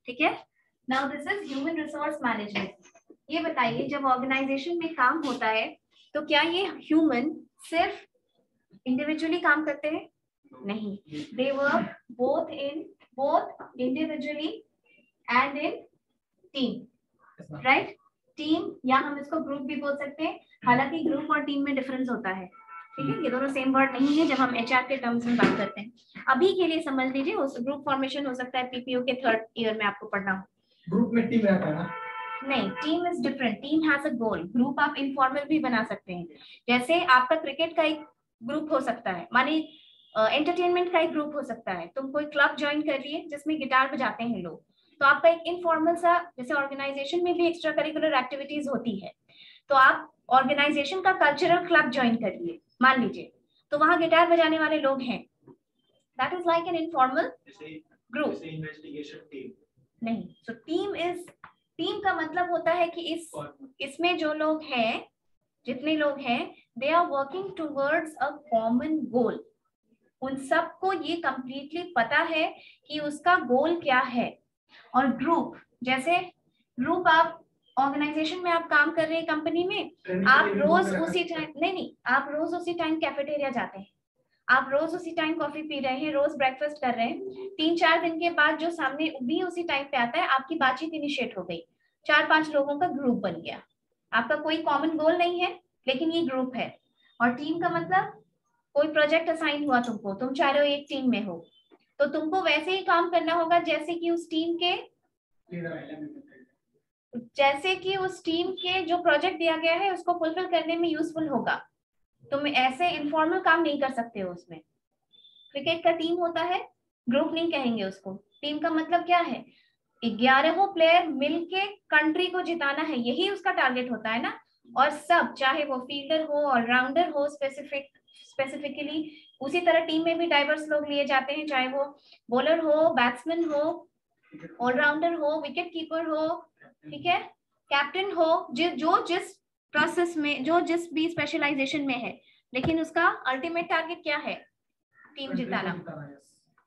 ठीक है। Now this is human resource management. ये बताइए जब ऑर्गेनाइजेशन में काम होता है तो क्या ये ह्यूमन सिर्फ इंडिविजुअली काम करते हैं? नहीं, they work both individually and in team, right? Team या हम इसको ग्रुप भी बोल सकते हैं, हालांकि ग्रुप और टीम में डिफरेंस होता है। ठीक है, ये दोनों सेम वर्ड नहीं है जब हम एचआर के टर्म्स में बात करते हैं। अभी के लिए समझ लीजिए, उस ग्रुप फॉर्मेशन हो सकता है पीपीओ के 3rd ईयर में आपको पढ़ना हो। ग्रुप में टीम रहता है ना? नहीं, team is different, team has a goal. Group आप इनफॉर्मल भी बना सकते हैं, जैसे आपका क्रिकेट का एक ग्रुप हो सकता है, माने एंटरटेनमेंट का एक ग्रुप हो सकता है। तुम कोई क्लब ज्वाइन कर रही है जिसमें गिटार बजाते हैं लोग, तो आपका एक इनफॉर्मल सा, जैसे ऑर्गेनाइजेशन में भी एक्स्ट्रा करिकुलर एक्टिविटीज होती है, तो आप ऑर्गेनाइजेशन का कल्चरल क्लब ज्वाइन करिए मान लीजिए, तो वहां गिटार बजाने वाले लोग हैं, that is like an informal group. Investigation team नहीं, सो टीम का मतलब होता है कि इसमें जो लोग हैं, जितने लोग हैं, they are working towards a common goal. उन सबको ये कंप्लीटली पता है कि उसका गोल क्या है। और ग्रुप, जैसे ग्रुप आप ऑर्गेनाइजेशन में आप काम कर रहे हैं कंपनी में, आप रोज उसी टाइम नहीं, आप रोज उसी टाइम कैफेटेरिया जाते हैं, आप रोज उसी टाइम कॉफी पी रहे हैं, रोज ब्रेकफास्ट कर रहे हैं। 3-4 दिन के बाद जो सामने भी उसी टाइम पे आता है, आपकी बातचीत इनिशिएट हो गई, 4-5 लोगों का ग्रुप बन गया। आपका कोई कॉमन गोल नहीं है, लेकिन ये ग्रुप है। और टीम का मतलब, कोई प्रोजेक्ट असाइन हुआ तुमको, तुम चाह रहे हो एक टीम में हो, तो तुमको वैसे ही काम करना होगा जैसे कि उस टीम के जो प्रोजेक्ट दिया गया है उसको फुलफिल करने में यूजफुल होगा। तुम ऐसे इनफॉर्मल काम नहीं कर सकते हो उसमें। क्रिकेट का टीम होता है, ग्रुप नहीं कहेंगे उसको। टीम का मतलब क्या है? 11 प्लेयर मिलके कंट्री को जिताना है, यही उसका टारगेट होता है ना। और सब, चाहे वो फील्डर हो, ऑलराउंडर हो, स्पेसिफिकली उसी तरह टीम में भी डाइवर्स लोग लिए जाते हैं, चाहे वो बॉलर हो, बैट्समैन हो, ऑलराउंडर हो, विकेट कीपर हो, ठीक है, कैप्टन हो, जो जिस प्रोसेस में, जो जिस भी स्पेशलाइजेशन में है, लेकिन उसका अल्टीमेट टारगेट क्या है? टीम जिताना।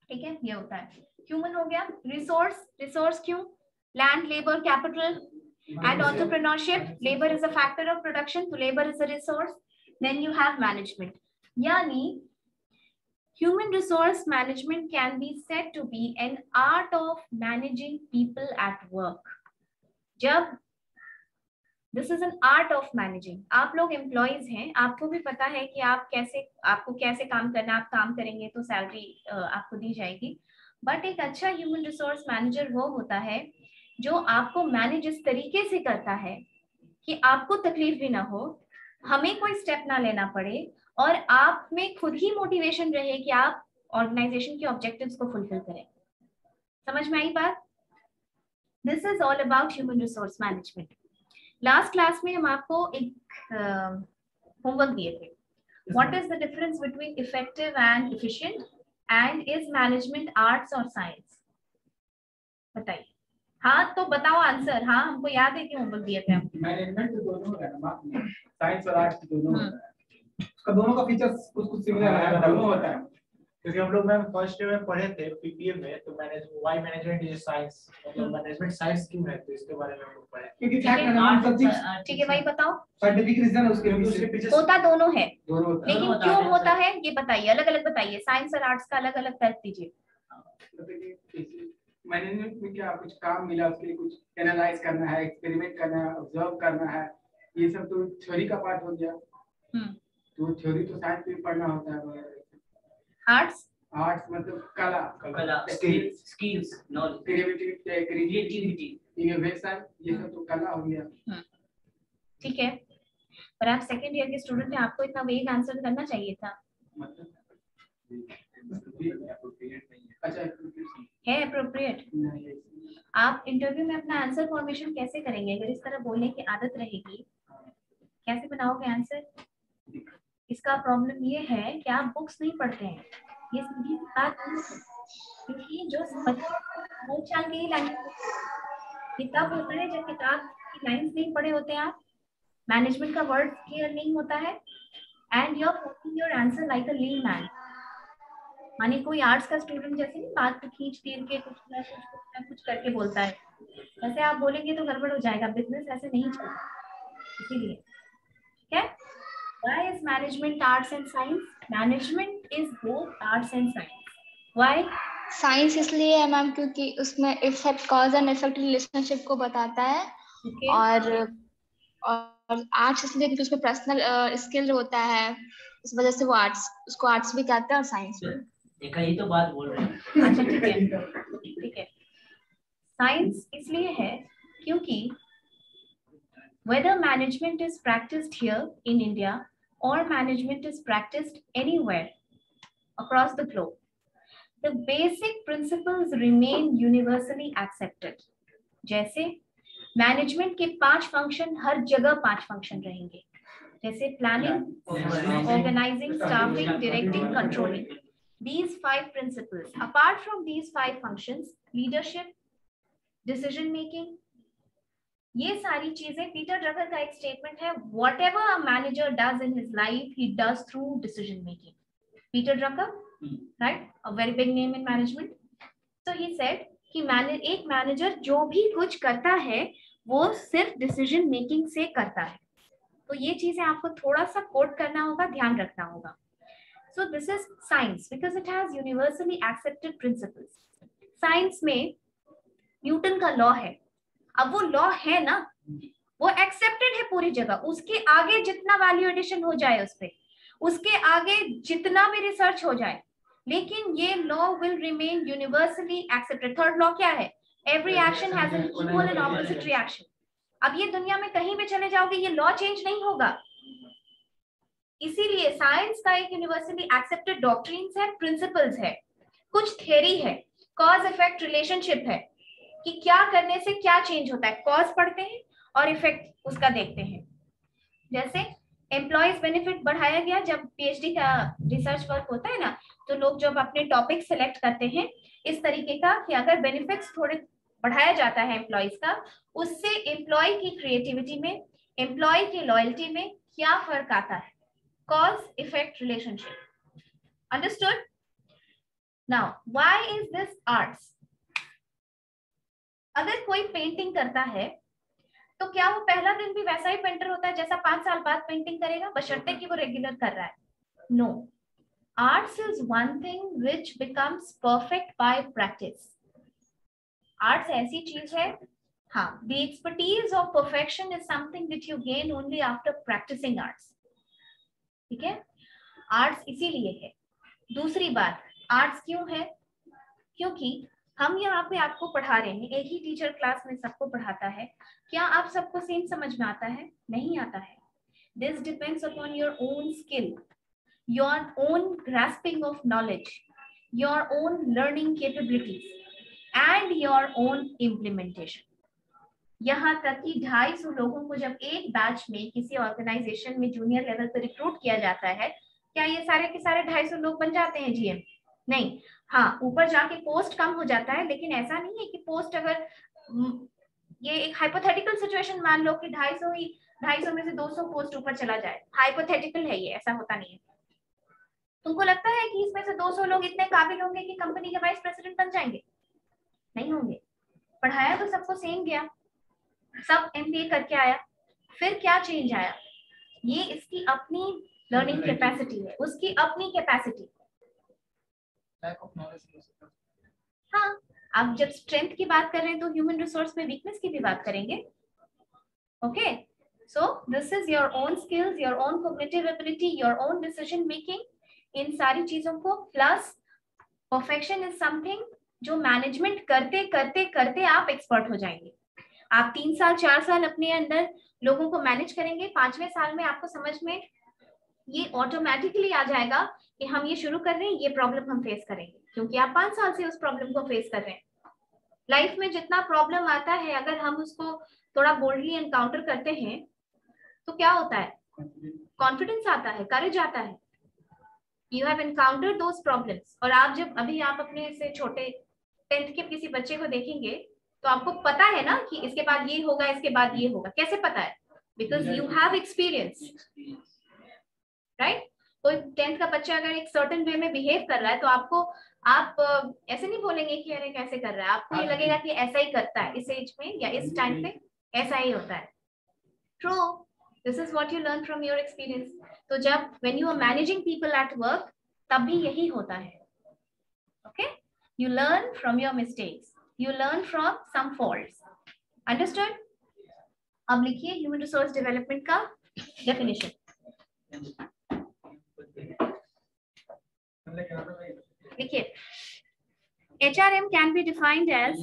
ठीक है, ये होता है। ह्यूमन हो गया। रिसोर्स क्यों? Land, labour, capital and entrepreneurship. Labor is a factor of production, so labor is a resource. Then you have management. Yani human resource management can be said to be an art of managing people at work. जब this is an art of managing, आप लोग employees हैं, आपको भी पता है कि आपको कैसे काम करना, आप काम करेंगे तो सैलरी आपको दी जाएगी। बट एक अच्छा ह्यूमन रिसोर्स मैनेजर वो होता है जो आपको मैनेज इस तरीके से करता है कि आपको तकलीफ भी ना हो, हमें कोई स्टेप ना लेना पड़े, और आप में खुद ही मोटिवेशन रहे कि आप ऑर्गेनाइजेशन के ऑब्जेक्टिव्स को फुलफिल करें। समझ में आई बात? This is all about human resource management. Last class में हम आपको एक होमवर्क दिए थे, what is the difference between effective and efficient, and is management arts और साइंस? बताइए। हाँ तो बताओ आंसर। हाँ, हमको याद है कि होमवर्क दिए थे हम। मैनेजमेंट तो दोनों है ना, साइंस और आर्ट्स दोनों होता है, उसका दोनों का फीचर्स कुछ सिमिलर है, दोनों होता है। क्योंकि हम लोग मैम फर्स्ट ईयर में पढ़े थे पीपीए में, तो व्हाई मैनेजमेंट इज साइंस, मतलब मैनेजमेंट साइंस क्यों है, तो इसके बारे में हम लोग पढ़े। क्योंकि फैक्ट है ना, सब्जेक्ट। ठीक है भाई, बताओ। साइंटिफिक रीजन है उसके पीछे। होता दोनों है, दोनों लेकिन क्यों होता है ये बताइए, अलग अलग बताइए। साइंस और आर्ट्स का अलग अलग तर्क दीजिए। मैनेजमेंट में क्या कुछ काम मिला, उसके लिए कुछ एनालाइज करना है, एक्सपेरिमेंट करना है, ऑब्जर्व करना है, ये सब तो थ्योरी का पार्ट हो गया। तो थ्योरी तो साइंस में पढ़ना होता है। आर्ट्स मतलब कला, स्किल्स, नॉलेज, क्रिएटिविटी, इनोवेशन, ये सब तो कला हो गया। ठीक है, पर आप सेकंड ईयर के स्टूडेंट हैं, आपको इतना वेग आंसर करना चाहिए था। अच्छा है अप्रोप्रिएट। आप इंटरव्यू में अपना आंसर फॉर्मेशन कैसे करेंगे? अगर इस तरह बोलने की आदत रहेगी, कैसे बनाओगे आंसर? इसका प्रॉब्लम ये है कि आप बुक्स नहीं पढ़ते हैं, ये सीधी बात नहीं है। क्योंकि जो बोलचाल की लैंग्वेज किताब होता है, जब किताब की लाइंस नहीं पढ़े होते हैं आप, मैनेजमेंट का वर्ड क्लियर नहीं होता है, and you are forming your answer like a lean man. माने कोई आर्ट्स का स्टूडेंट जैसे नहीं बात को खींच तीर के कुछ ना कुछ करके बोलता है, वैसे आप बोलेंगे तो गड़बड़ हो जाएगा, बिजनेस ऐसे नहीं चलता। इसीलिए ठीक है, why is management arts and science? Management is both arts and science. Why? Science इसलिए है मैम क्योंकि उसमें effect, cause and effect relationship को बताता है। Okay. और आर्ट्स इसलिए क्योंकि उसमें पर्सनल स्किल होता है, इस वजह से वो आर्ट्स, उसको आर्ट्स भी कहते हैं और साइंस भी। देखा, ये तो बात बोल रहे हैं। अच्छा ठीक है, ठीक है। साइंस इसलिए है क्योंकि whether management is practiced here in India or management is practiced anywhere across the globe, the basic principles remain universally accepted. जैसे मैनेजमेंट के 5 फंक्शन हर जगह 5 फंक्शन रहेंगे, जैसे planning, organising, staffing, directing, controlling. These 5 principles. Apart from these 5 functions, leadership, decision making, ये सारी चीजें, Peter Drucker का एक स्टेटमेंट है, whatever a manager does in his life, he does through decision making. Peter Drucker, right? A very big name in management. So he said कि एक manager जो भी कुछ करता है वो सिर्फ डिसीजन मेकिंग से करता है. तो ये चीजें आपको थोड़ा सा कोट करना होगा, ध्यान रखना होगा. So this is science because it has universally accepted principles. Science में न्यूटन का लॉ है, अब वो लॉ है ना, वो एक्सेप्टेड है पूरी जगह, उसके आगे जितना वैल्यू एडिशन हो जाए उस पे, उसके आगे जितना भी रिसर्च हो जाए, लेकिन ये law will remain universally accepted. Third law क्या है? Every action has an equal and opposite reaction. अब ये दुनिया में कहीं भी चले जाओगे, ये लॉ चेंज नहीं होगा. इसीलिए साइंस का एक यूनिवर्सली एक्सेप्टेड डॉक्ट्रिन्स है, प्रिंसिपल्स है, कुछ थ्योरी है, कॉज इफेक्ट रिलेशनशिप है कि क्या करने से क्या चेंज होता है. कॉज पढ़ते हैं और इफेक्ट उसका देखते हैं. जैसे एम्प्लॉयज बेनिफिट बढ़ाया गया, जब पीएचडी का रिसर्च वर्क होता है ना, तो लोग जब अपने टॉपिक सेलेक्ट करते हैं इस तरीके का कि अगर बेनिफिट्स थोड़े बढ़ाया जाता है एम्प्लॉयज का, उससे एम्प्लॉय की क्रिएटिविटी में, एम्प्लॉय की लॉयल्टी में क्या फर्क आता है. Cause effect relationship. Understood? Now why is this arts? अगर कोई पेंटिंग करता है तो क्या वो पहला दिन भी वैसा ही पेंटर होता है जैसा 5 साल बाद पेंटिंग करेगा, बशर्ते कि वो रेगुलर कर रहा है? No. Arts is one thing which becomes perfect by practice. Arts ऐसी चीज है, हाँ, the expertise of perfection is something that you gain only after practising arts. ठीक है, आर्ट्स इसीलिए है. दूसरी बात, आर्ट्स क्यों है? क्योंकि हम यहाँ पे आपको पढ़ा रहे हैं, एक ही टीचर क्लास में सबको पढ़ाता है. क्या आप सबको सेम समझ में आता है? नहीं आता है. This depends upon your own skill, your own grasping of knowledge, your own learning capabilities and your own implementation. यहाँ तक कि 250 लोगों को जब एक बैच में किसी ऑर्गेनाइजेशन में जूनियर लेवल पर रिक्रूट किया जाता है, क्या ये सारे के सारे 250 लोग बन जाते हैं जीएम? नहीं. हाँ, ऊपर जाके पोस्ट कम हो जाता है, लेकिन ऐसा नहीं है कि पोस्ट, अगर ये एक हाइपोथेटिकल सिचुएशन मान लो कि 250 में से 200 पोस्ट ऊपर चला जाए, हाइपोथेटिकल है ये, ऐसा होता नहीं है. तुमको लगता है कि इसमें से 200 लोग इतने काबिल होंगे कि कंपनी के वाइस प्रेसिडेंट बन जाएंगे? नहीं होंगे. पढ़ाया तो सबको सेम गया, सब एमबीए करके आया, फिर क्या चेंज आया? ये इसकी अपनी लर्निंग कैपेसिटी है, उसकी अपनी कैपेसिटी. हाँ, आप जब स्ट्रेंथ की बात कर रहे हैं तो ह्यूमन रिसोर्स में वीकनेस की भी बात करेंगे. Okay, so this is your own skills, your own cognitive ability, your own decision making, इन सारी चीजों को प्लस परफेक्शन इज समथिंग जो मैनेजमेंट करते करते करते आप एक्सपर्ट हो जाएंगे. आप 3 साल 4 साल अपने अंदर लोगों को मैनेज करेंगे, 5वें साल में आपको समझ में ये ऑटोमेटिकली आ जाएगा कि हम ये शुरू कर रहे हैं, ये प्रॉब्लम हम फेस करेंगे, क्योंकि आप 5 साल से उस प्रॉब्लम को फेस कर रहे हैं. लाइफ में जितना प्रॉब्लम आता है, अगर हम उसको थोड़ा बोल्डली एनकाउंटर करते हैं तो क्या होता है? कॉन्फिडेंस आता है, करेज आता है. You have encountered those problems. और आप जब अभी आप अपने से छोटे 10th के किसी बच्चे को देखेंगे तो आपको पता है ना कि इसके बाद ये होगा, इसके बाद ये होगा. कैसे पता है? Because you have experience, right? कोई 10th का बच्चा अगर एक सर्टेन वे में बिहेव कर रहा है तो आपको आप ऐसे नहीं बोलेंगे कि अरे कैसे कर रहा है, आपको ये लगेगा कि ऐसा ही करता है इस एज में या इस टाइम पे ऐसा ही होता है। True, this is what you learn from your experience. तो जब when you are managing people at work तब भी यही होता है। Okay, you learn from your mistakes, you learn from some faults. Understood? अब लिखिए ह्यूमन रिसोर्स डेवलपमेंट का डेफिनेशन। देखिए, HRM can be defined as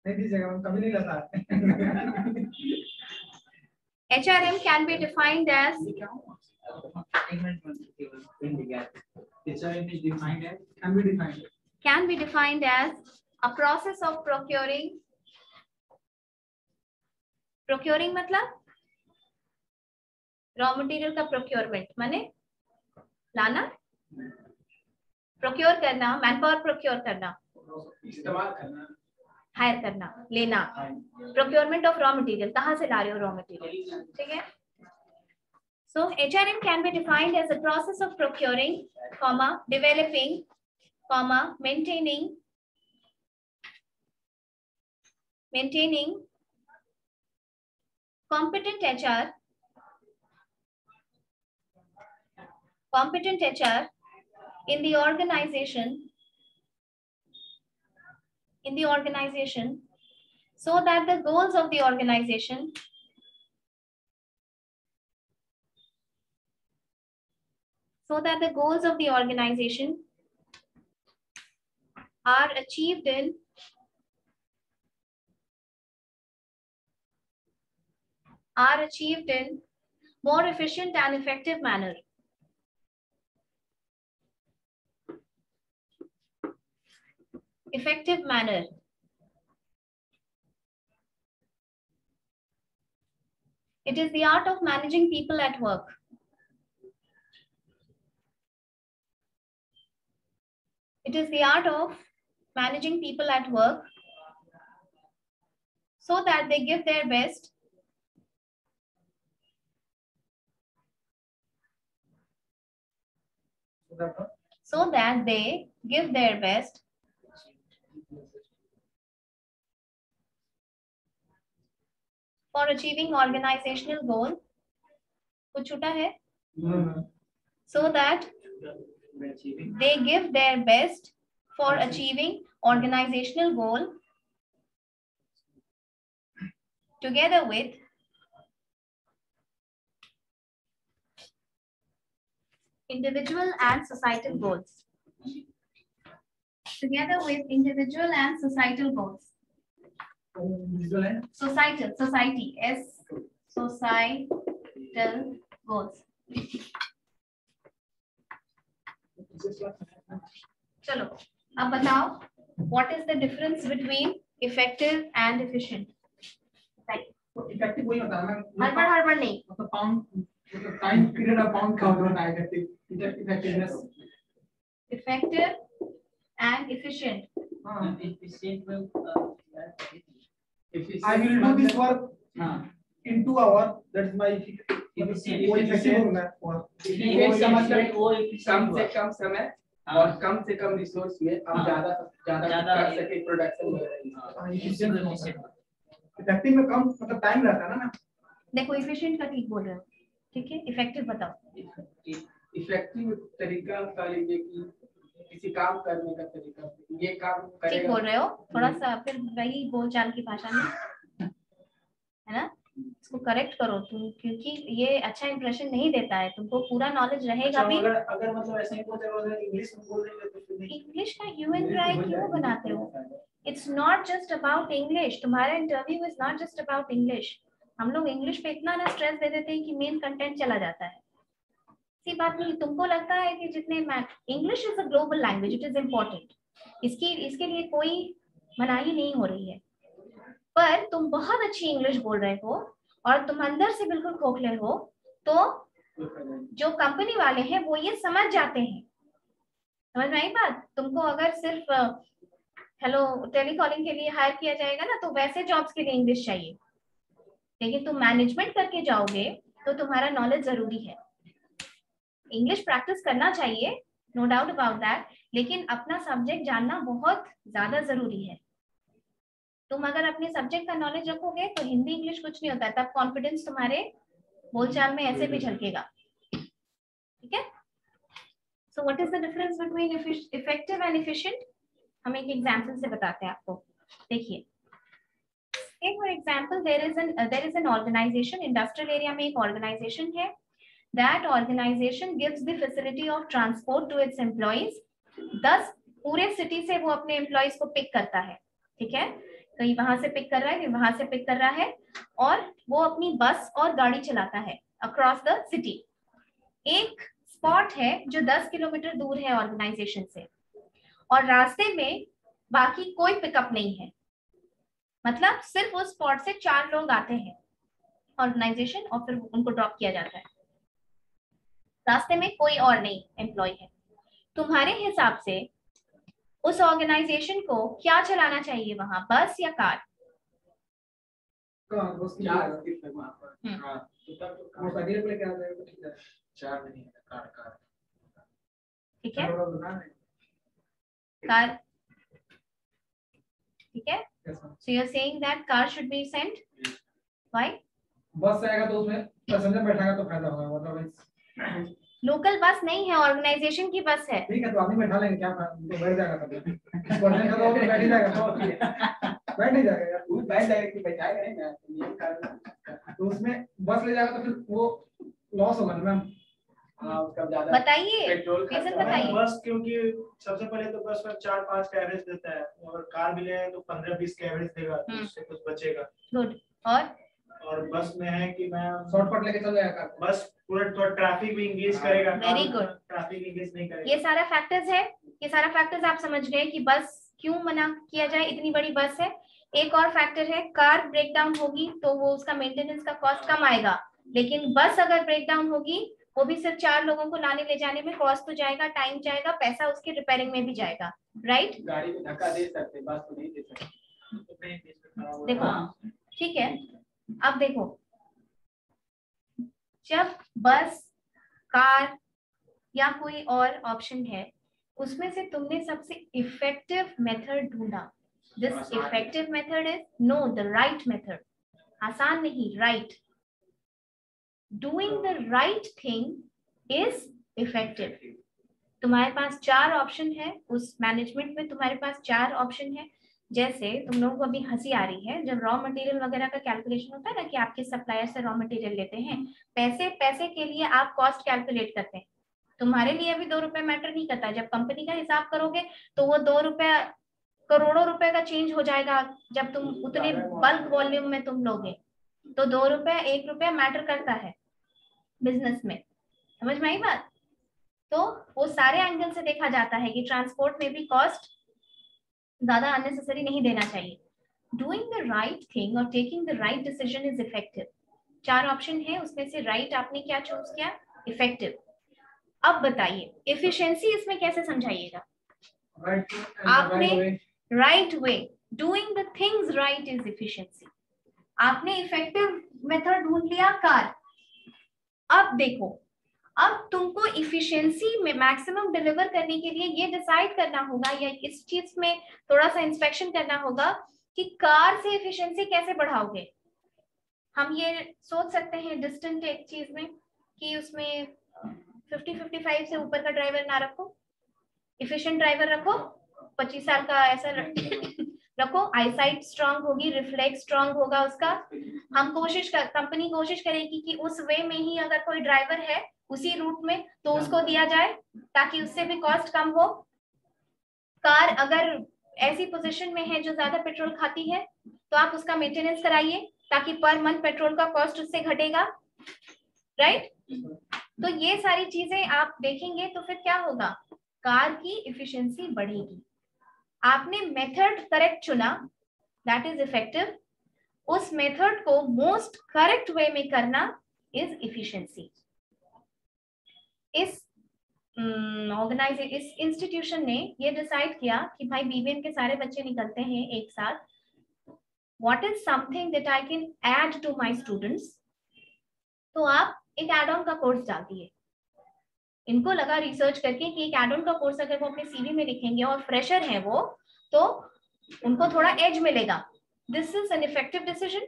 कभी नहीं लगा। HRM can be defined as can be defined as a process of procuring मतलब raw material का procurement माने लाना, प्रोक्योर करना, मैन पावर प्रोक्योर करना, इस्तेमाल करना, हायर करना, लेना, प्रोक्योरमेंट ऑफ रॉ मटेरियल, कहाँ से ला रहे हो रॉ मटेरियल, ठीक है। So HRM can be defined as a process of procuring, developing, maintaining competent HR in the organization so that the goals of the organization are achieved in more efficient and effective manner. It is the art of managing people at work. It is the art of managing people at work so that they give their best for achieving organizational goal. कुछ छूटा है? So that they give their best for achieving organizational goal together with individual and societal goals. Society, societal goals. चलो अब बताओ, what is the difference between effective and efficient? Effective वही होता है ना, हड़बड़ नहीं, मतलब पाउंड, मतलब time period of pound count होता है effectiveness. effective and efficient. I will do this work in 2 hours. That is my efficient. वो effective होना है। इसका मतलब कम से कम समय और कम से कम रिसोर्स में आप ज्यादा कर सके प्रोडक्शन वगैरह। इफेक्टिव में कम मतलब टाइम रहता है ना। देखो efficient का ठीक बोल रहे हो, ठीक है, इफेक्टिव बताओ। इफेक्टिव तरीका कह लीजिए कि किसी काम करने का तरीका, ये काम करेगा। ठीक बोल रहे हो, थोड़ा सा फिर वही बोलचाल की भाषा में, है ना, इसको करेक्ट करो तुम, क्योंकि ये अच्छा इंप्रेशन नहीं देता है, तुमको पूरा नॉलेज रहेगा भी। अगर मतलब ऐसा ही बोल रहे हो इंग्लिश में बोल रहे हो तो फिर इंग्लिश का ह्यू एंड ट्राई क्यों बनाते हो? It's not just about English, तुम्हारा interview is not just about English. हम लोग इंग्लिश पे इतना ना स्ट्रेस दे देते हैं कि मेन कंटेंट चला जाता है। सी बात नहीं, तुमको लगता है कि जितने English is a global language, it is important, इसके लिए कोई मनाही नहीं हो रही है, पर तुम बहुत अच्छी इंग्लिश बोल रहे हो और तुम अंदर से बिल्कुल खोखले हो, तो जो कंपनी वाले हैं वो ये समझ जाते हैं। समझ में आई बात? तुमको अगर सिर्फ हेलो टेलीकॉलिंग के लिए हायर किया जाएगा ना, तो वैसे जॉब्स के लिए इंग्लिश चाहिए, लेकिन तुम मैनेजमेंट करके जाओगे तो तुम्हारा नॉलेज जरूरी है। इंग्लिश प्रैक्टिस करना चाहिए, नो डाउट अबाउट दैट, लेकिन अपना सब्जेक्ट जानना बहुत ज्यादा जरूरी है। तुम अगर अपने सब्जेक्ट का नॉलेज रखोगे तो हिंदी इंग्लिश कुछ नहीं होता, तब कॉन्फिडेंस तुम्हारे बोलचाल में ऐसे भी झलकेगा। ठीक है, so what is the difference between effective and efficient? हम एक एग्जांपल से बताते हैं आपको। देखिए, for example there is an organisation, industrial area में एक ऑर्गेनाइजेशन है। That organisation gives the facility of transport to its employees. 10 पूरे सिटी से वो अपने एम्प्लॉइज को पिक करता है। ठीक है, कहीं वहां से पिक कर रहा है, कहीं वहां से पिक कर रहा है, और वो अपनी बस और गाड़ी चलाता है अक्रॉस द सिटी। एक स्पॉट है जो 10 किलोमीटर दूर है ऑर्गेनाइजेशन से, और रास्ते में बाकी कोई पिकअप नहीं है, मतलब सिर्फ उस स्पॉट से 4 लोग आते हैं ऑर्गेनाइजेशन और फिर उनको ड्रॉप किया जाता है। रास्ते में कोई और नहीं एम्प्लॉय है। तुम्हारे हिसाब से उस ऑर्गेनाइजेशन को क्या चलाना चाहिए वहां, बस या कार? ठीक है, कार। ठीक है, so you're saying that car should be sent? Why? बस आएगा तो उसमें पैसेंजर बैठाएगा तो फायदा होगा, मतलब लोकल बस नहीं है, ऑर्गेनाइजेशन की बस है। ठीक है, तो आदमी बैठा लेंगे, क्या तो बैठ जाएगा, तब पढ़ने का तो बैठ ही जाएगा, बैठ नहीं जाएगा यार, वो बैठ जाएगा कि बैठाएगा नहीं ना, नियम कानून। तो उसमें बस ले जाएगा तो फिर वो लॉस होगा ना मैम। हाँ, उसका ज्यादा बताइए, रीजन बताइए। बस क्योंकि सबसे पहले तो बस में 4-5 का एवरेज देता है, और कार भी ले तो 15-20 का एवरेज देगा, तो उससे कुछ बचेगा। गुड। और बस में है कि मैं शॉर्टकट लेके चल जाएगा, बस पूरा थोड़ा ट्रैफिक भी इंगेज करेगा। वेरी गुड, ट्रैफिक इंगेज नहीं करेगा। ये सारा फैक्टर्स है, ये सारा फैक्टर्स आप समझ गए कि बस क्यों मना किया जाए, इतनी बड़ी बस है। एक और फैक्टर है, कार ब्रेक डाउन होगी तो वो उसका मेंटेनेंस का कॉस्ट कम आएगा, लेकिन बस अगर ब्रेक डाउन होगी वो भी सिर्फ 4 लोगों को लाने ले जाने में कॉस्ट तो जाएगा, टाइम जाएगा, पैसा उसके रिपेयरिंग में भी जाएगा, राइट? गाड़ी को धक्का दे सकते, बस को नहीं दे सकते। देखो, ठीक है, अब देखो, जब बस, कार या कोई और ऑप्शन है, उसमें से तुमने सबसे इफेक्टिव मेथड ढूंढा। This effective method is know the right method. आसान नहीं, right. Doing the right thing is effective. तुम्हारे पास 4 ऑप्शन है, उस मैनेजमेंट में तुम्हारे पास 4 ऑप्शन है। जैसे तुम लोगों को अभी हंसी आ रही है, जब रॉ मटेरियल वगैरह का कैलकुलेशन होता है ना, कि आपके सप्लायर से रॉ मटेरियल लेते हैं, पैसे के लिए आप कॉस्ट कैलकुलेट करते हैं। तुम्हारे लिए भी 2 रुपए मैटर नहीं करता, जब कंपनी का हिसाब करोगे तो वो 2 रुपए करोड़ों रुपए का चेंज हो जाएगा। जब तुम उतने बल्क वॉल्यूम में तुम लोगे तो 2 रुपए 1 रुपया मैटर करता है बिजनेस में। समझ में आई बात? तो वो सारे एंगल से देखा जाता है कि ट्रांसपोर्ट में भी कॉस्ट ज्यादा अननेसेसरी नहीं देना चाहिए। डूइंग द राइट थिंग और taking the right decision is effective. 4 option है, उसमें से राइट आपने क्या चूज किया? इफेक्टिव। अब बताइए एफिशिएंसी इसमें कैसे समझाइएगा? आपने right way, doing the things right is efficiency. आपने इफेक्टिव मेथड ढूंढ लिया, कार। अब देखो, अब तुमको इफिशिएंसी में मैक्सिमम डिलीवर करने के लिए ये डिसाइड करना होगा, या इस चीज में थोड़ा सा इंस्पेक्शन करना होगा कि कार से इफिशिएंसी कैसे बढ़ाओगे। हम ये सोच सकते हैं डिस्टेंट एक चीज में कि उसमें 50-55 से ऊपर का ड्राइवर ना रखो, इफिशिएंट ड्राइवर रखो, 25 साल का ऐसा रखो, आईसाइट स्ट्रांग होगी, रिफ्लेक्स स्ट्रांग होगा उसका। हम कंपनी कोशिश करेगी कि उस वे में ही अगर कोई ड्राइवर है उसी रूट में तो उसको दिया जाए ताकि उससे भी कॉस्ट कम हो। कार अगर ऐसी पोजीशन में है जो ज्यादा पेट्रोल खाती है तो आप उसका मेंटेनेंस कराइए ताकि पर मंथ पेट्रोल का कॉस्ट उससे घटेगा, राइट? तो ये सारी चीजें आप देखेंगे तो फिर क्या होगा, कार की इफिशिएंसी बढ़ेगी। आपने मेथड करेक्ट चुना, दैट इज इफेक्टिव। उस मेथड को मोस्ट करेक्ट वे में करना इज इफिशिएंसी। इस इंस्टीट्यूशन ने ये डिसाइड किया कि भाई बीबीएम के सारे बच्चे निकलते हैं एक साथ, what is something that I can add to my students. तो आप एक एड ऑन का कोर्स डाल दिए। इनको लगा रिसर्च करके कि एक एड ऑन का कोर्स अगर वो अपने सीवी में लिखेंगे और फ्रेशर है वो, तो उनको थोड़ा एज मिलेगा। This is an effective decision.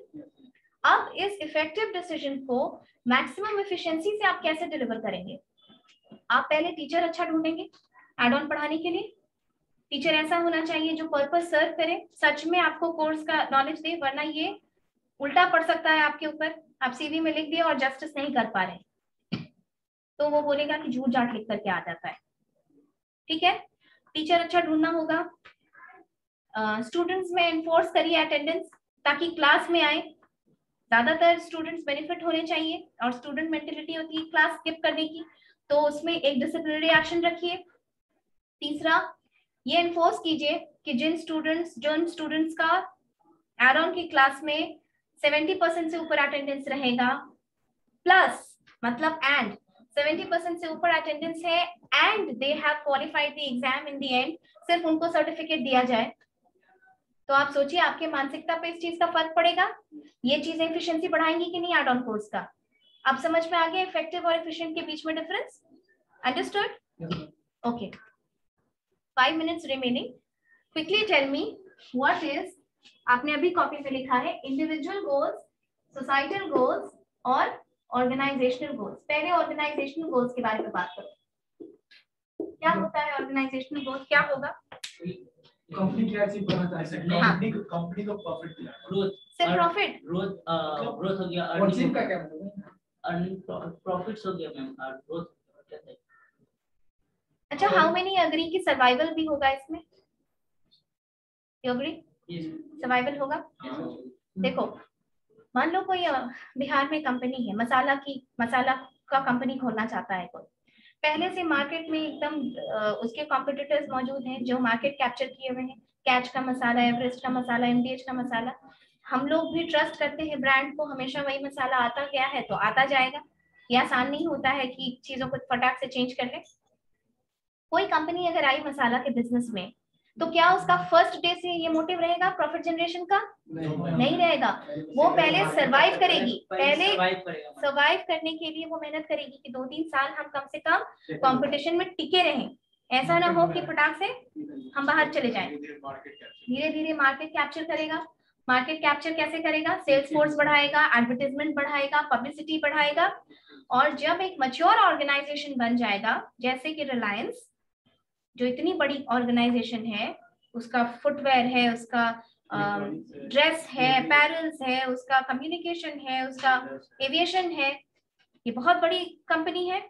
अब इस इफेक्टिव डिसीजन को मैक्सिमम एफिशिएंसी से आप कैसे डिलीवर करेंगे? आप पहले टीचर अच्छा ढूंढेंगे एड ऑन पढ़ाने के लिए। टीचर ऐसा होना चाहिए जो पर्पस सर्व करे, सच में आपको कोर्स का नॉलेज दे, वरना ये उल्टा पड़ सकता है आपके ऊपर। आप सीवी में लिख दिए और जस्टिस नहीं कर पा रहे, तो वो बोलेगा कि झूठ झाट लिख करके आ जाता है। ठीक है, टीचर अच्छा ढूंढना होगा। स्टूडेंट्स में एनफोर्स करिए अटेंडेंस, ताकि क्लास में आए। ज्यादातर स्टूडेंट्स बेनिफिट होने चाहिए, और स्टूडेंट मेंटेलिटी होती है क्लास स्किप करने की, तो उसमें एक डिसिप्लिनरी एक्शन रखिए। तीसरा, ये एनफोर्स कीजिए कि जिन स्टूडेंट्स का एड ऑन की क्लास में 70% से ऊपर अटेंडेंस रहेगा, प्लस मतलब एंड 70% से ऊपर अटेंडेंस है and they have qualified the exam in the end, सिर्फ उनको सर्टिफिकेट दिया जाए। तो आप सोचिए आपके मानसिकता पे इस चीज का फर्क पड़ेगा। ये चीजें एफिशिएंसी बढ़ाएंगी कि नहीं एड ऑन कोर्स का? अब समझ में आ गया इफेक्टिव और एफिशिएंट के बीच में difference? Understood? Okay, 5 minutes remaining. Quickly tell me what is, आपने अभी कॉपी पे लिखा है इंडिविजुअल गोल्स, सोसाइटल गोल्स और ऑर्गेनाइजेशनल गोल्स। पहले ऑर्गेनाइजेशनल गोल्स के बारे में बात करो। क्या होता है ऑर्गेनाइजेशनल गोल्स? क्या होगा? कंपनी क्या अचीव करना चाहती है? कंपनी को प्रॉफिट दिला, ग्रोथ, सिर्फ प्रॉफिट, ग्रोथ हो गया, अचीव का क्या मतलब है? अर्निंग प्रॉफिट्स हो गया मैम, ग्रोथ कहते हैं। अच्छा, हाउ मेनी अग्री की सर्वाइवल भी होगा इसमें? यू अग्री सर्वाइवल होगा? देखो, मान लो कोई बिहार में कंपनी है, मसाला का कंपनी खोलना चाहता है कोई, पहले से मार्केट में एकदम उसके कॉम्पिटिटर्स मौजूद हैं जो मार्केट कैप्चर किए हुए हैं। कैच का मसाला, एवरेस्ट का मसाला, एमडीएच का मसाला। हम लोग भी ट्रस्ट करते हैं ब्रांड को, हमेशा वही मसाला आता गया है तो आता जाएगा। ये आसान नहीं होता है कि चीजों को फटाक से चेंज कर ले। कोई कंपनी अगर आई मसाला के बिजनेस में, तो क्या उसका फर्स्ट डे से ये मोटिव रहेगा प्रॉफिट जनरेशन का? नहीं रहेगा। वो पहले सरवाइव करेगी, पहले सरवाइव करने के लिए वो मेहनत करेगी कि 2-3 साल हम कम से कम कंपटीशन में टिके रहें। ऐसा ना हो कि फटाक से हम बाहर चले जाएं। धीरे धीरे मार्केट कैप्चर करेगा। मार्केट कैप्चर कैसे करेगा? सेल्स फोर्स बढ़ाएगा, एडवर्टाइजमेंट बढ़ाएगा, पब्लिसिटी बढ़ाएगा। और जब एक मैच्योर ऑर्गेनाइजेशन बन जाएगा, जैसे कि रिलायंस जो इतनी बड़ी ऑर्गेनाइजेशन है, उसका फुटवेयर है, उसका ड्रेस है, अपैरल्स है, उसका कम्युनिकेशन है, उसका एविएशन है, ये बहुत बड़ी कंपनी है।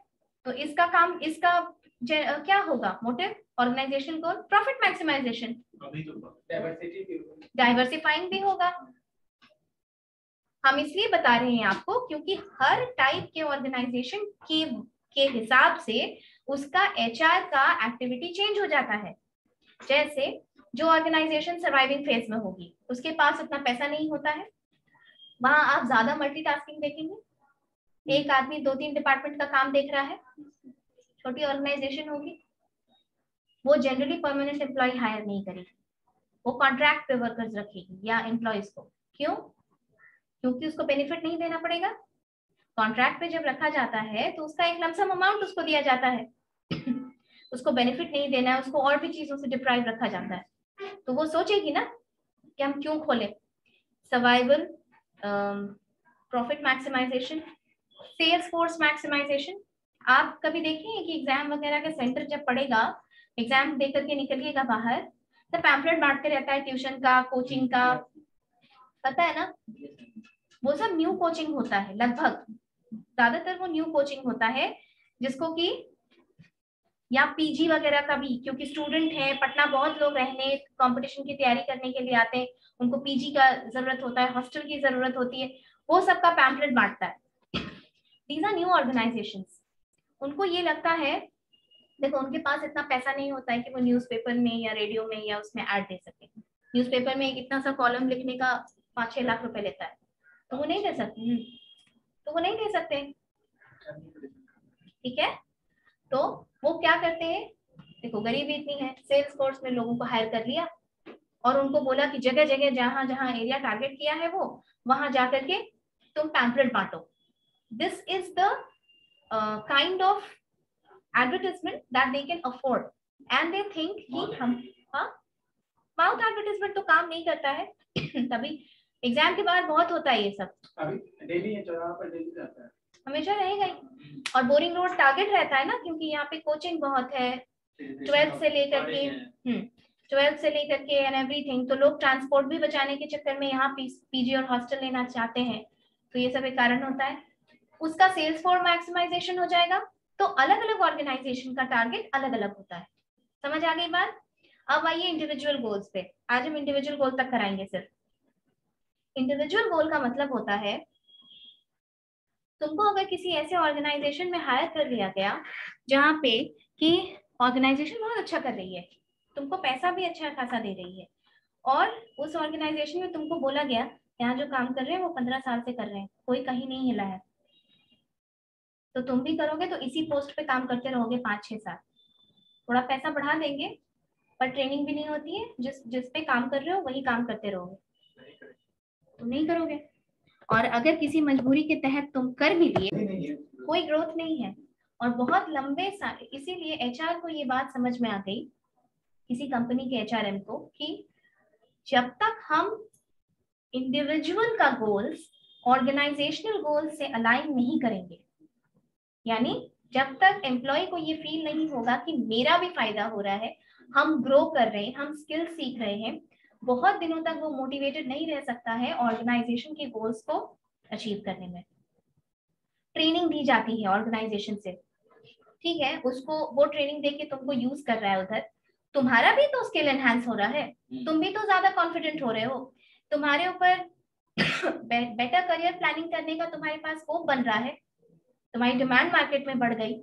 तो इसका काम, इसका क्या होगा मोटिव? ऑर्गेनाइजेशन गोल प्रॉफिट मैक्सिमाइजेशन, डाइवर्सिफाइंग भी होगा। हम इसलिए बता रहे हैं आपको क्योंकि हर टाइप के ऑर्गेनाइजेशन के हिसाब से उसका एचआर का एक्टिविटी चेंज हो जाता है। जैसे जो ऑर्गेनाइजेशन सर्वाइविंग फेज में होगी, उसके पास उतना पैसा नहीं होता है, वहां आप ज्यादा मल्टीटास्किंग देखेंगे। एक आदमी 2-3 डिपार्टमेंट का काम देख रहा है। छोटी ऑर्गेनाइजेशन होगी, वो जनरली परमानेंट एम्प्लॉय हायर नहीं करेगी, वो कॉन्ट्रैक्ट पे वर्कर्स रखेगी या एम्प्लॉयज को। क्यों? क्योंकि उसको बेनिफिट नहीं देना पड़ेगा। कॉन्ट्रैक्ट पे जब रखा जाता है तो उसका एक लमसम अमाउंट उसको दिया जाता है। उसको बेनिफिट नहीं देना है, उसको और भी चीजों से डिप्राइव रखा जाता है। तो वो सोचेगी ना कि हम क्यों खोले। Survival, profit maximisation, sales force maximisation. आप कभी देखें कि एग्जाम वगैरह का सेंटर जब पड़ेगा, एग्जाम दे करके निकलिएगा बाहर, तो पैम्फलेट बांटते रहता है ट्यूशन का, कोचिंग का, पता है ना? वो सब न्यू कोचिंग होता है, लगभग ज्यादातर वो न्यू कोचिंग होता है, जिसको कि या पीजी वगैरह का भी, क्योंकि स्टूडेंट है, पटना बहुत लोग रहने कंपटीशन की तैयारी करने के लिए आते हैं, उनको पीजी का जरूरत होता है, हॉस्टल की जरूरत होती है, वो सबका पैम्फलेट बांटता है। These are new organisations. उनको ये लगता है, देखो उनके पास इतना पैसा नहीं होता है कि वो न्यूज़पेपर में या रेडियो में या उसमें ऐड दे सके। न्यूज़पेपर में इतना सा कॉलम लिखने का 5-6 लाख रुपए लेता है, तो वो नहीं दे सकते। ठीक है, तो वो क्या करते हैं? देखो गरीबी इतनी है, सेल्स फोर्स में लोगों को हायर कर लिया और उनको बोला कि जगह जगह जहां जहां एरिया टारगेट किया है वो वहां जाकर के तुम पैम्फलेट बांटो। This is the kind of advertisement that they can afford and they think कि हम, हाँ, माउथ एडवर्टाइजमेंट तो काम नहीं करता है तभी एग्जाम के बाद बहुत होता है ये सब, अभी डेली है, चौराहा पर डेली जाता है, हमेशा रहेगा ही। और बोरिंग रोड टारगेट रहता है ना, क्योंकि यहाँ पे कोचिंग बहुत है, 12th से लेकर के 12th से लेकर के एंड एवरीथिंग। तो लोग ट्रांसपोर्ट भी बचाने के चक्कर में यहाँ पीजी और हॉस्टल लेना चाहते हैं, तो ये सब एक कारण होता है। उसका सेल्स फॉर मैक्सिमाइजेशन हो जाएगा। तो अलग अलग ऑर्गेनाइजेशन का टारगेट अलग अलग होता है, समझ आ गई बात। अब आइए इंडिविजुअल गोल्स पे। आज हम इंडिविजुअल गोल तक कराएंगे सिर्फ। इंडिविजुअल गोल का मतलब होता है तुमको अगर किसी ऐसे ऑर्गेनाइजेशन में हायर कर लिया गया जहाँ पे कि ऑर्गेनाइजेशन बहुत अच्छा कर रही है, तुमको पैसा भी अच्छा खासा दे रही है, और उस ऑर्गेनाइजेशन में तुमको बोला गया यहाँ जो काम कर रहे हैं वो 15 साल से कर रहे हैं, कोई कहीं नहीं हिला है, तो तुम भी करोगे तो इसी पोस्ट पे काम करते रहोगे 5-6 साल। थोड़ा पैसा बढ़ा देंगे पर ट्रेनिंग भी नहीं होती है, जिस पे काम कर रहे हो वही काम करते रहोगे, तुम नहीं करोगे। और अगर किसी मजबूरी के तहत तुम कर भी लिए, कोई ग्रोथ नहीं है और बहुत लंबे साल। इसीलिए एचआर को ये बात समझ में आ गई, किसी कंपनी के एचआरएम को, कि जब तक हम इंडिविजुअल का गोल्स ऑर्गेनाइजेशनल गोल्स से अलाइन नहीं करेंगे, यानी जब तक एम्प्लॉय को ये फील नहीं होगा कि मेरा भी फायदा हो रहा है, हम ग्रो कर रहे हैं, हम स्किल सीख रहे हैं, बहुत दिनों तक वो मोटिवेटेड नहीं रह सकता है ऑर्गेनाइजेशन के गोल्स को अचीव करने में। ट्रेनिंग दी जाती है ऑर्गेनाइजेशन से, ठीक है, उसको वो ट्रेनिंग देके तुमको यूज कर रहा है उधर, तुम्हारा भी तो स्किल एनहांस हो रहा है, तुम भी तो ज्यादा कॉन्फिडेंट हो रहे हो, तुम्हारे ऊपर बेटर करियर प्लानिंग करने का तुम्हारे पास स्कोप बन रहा है, तुम्हारी डिमांड मार्केट में बढ़ गई।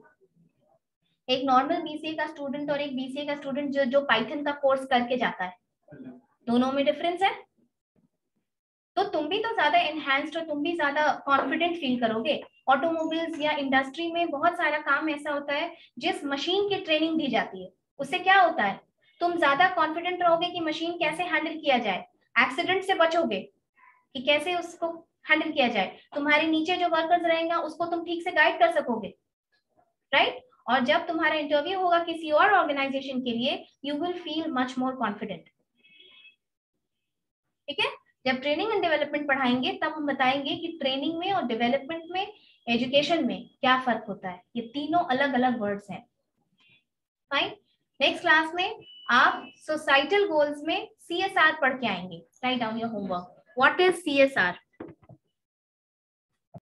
एक नॉर्मल बीसीए का स्टूडेंट और एक बीसीए का स्टूडेंट जो पाइथन का कोर्स करके जाता है, दोनों में डिफरेंस है। तो तुम भी तो ज्यादा एनहांस्ड और तुम भी ज्यादा कॉन्फिडेंट फील करोगे। ऑटोमोबाइल्स या इंडस्ट्री में बहुत सारा काम ऐसा होता है जिस मशीन की ट्रेनिंग दी जाती है, उससे क्या होता है, तुम ज्यादा कॉन्फिडेंट रहोगे कि मशीन कैसे हैंडल किया जाए, एक्सीडेंट से बचोगे कि कैसे उसको हैंडल किया जाए, तुम्हारे नीचे जो वर्कर्स रहेगा उसको तुम ठीक से गाइड कर सकोगे, राइट। और जब तुम्हारा इंटरव्यू होगा किसी और ऑर्गेनाइजेशन के लिए, you will feel much more confident, ठीक है। जब ट्रेनिंग एंड डेवलपमेंट पढ़ाएंगे तब हम बताएंगे कि ट्रेनिंग में और डेवलपमेंट में, एजुकेशन में क्या फर्क होता है, ये तीनों अलग अलग वर्ड्स हैं। फाइन, नेक्स्ट क्लास में आप सोसाइटल गोल्स में CSR पढ़ के आएंगे। Write down your homework, what is CSR।